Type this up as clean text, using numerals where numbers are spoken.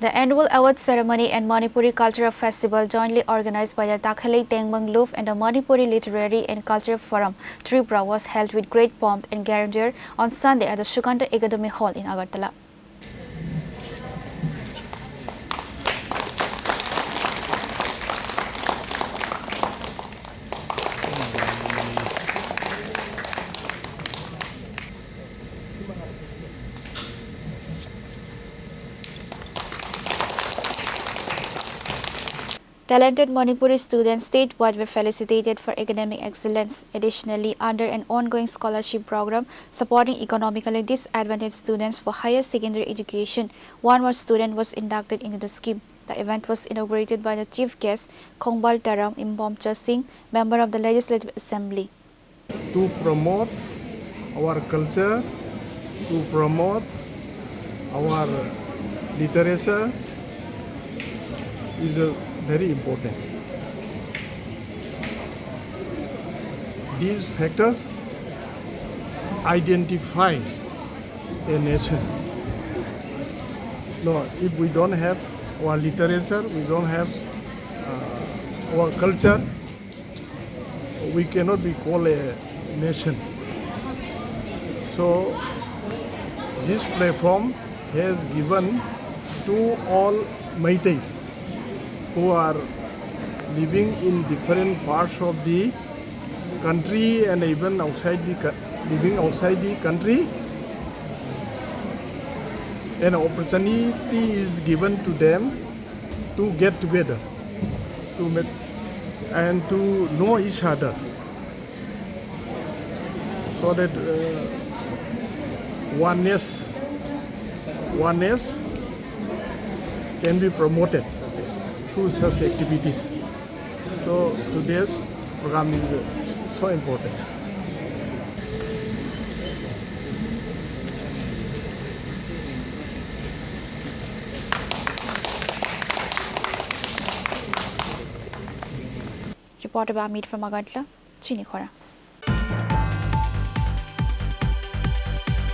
The annual award ceremony and Manipuri Cultural Festival, jointly organized by the Takhellei Tengbang Lup and the Manipuri Literary and Cultural Forum, Tripura, was held with great pomp and grandeur on Sunday at the Sukanta Academy Hall in Agartala. Talented Manipuri students statewide were felicitated for academic excellence. Additionally, under an ongoing scholarship program supporting economically disadvantaged students for higher secondary education, one more student was inducted into the scheme. The event was inaugurated by the chief guest, Agartala Singh, member of the Legislative Assembly. To promote our culture, to promote our literature is very important. These factors identify a nation. No, if we don't have our literature, we don't have our culture, we cannot be called a nation. So this platform has given to all Meiteis who are living in different parts of the country and even living outside the country, an opportunity is given to them to get together, to meet and to know each other, so that oneness can be promoted through such activities. So today's program is so important. Reporter by Meet from Agartala, Chini, Khorang.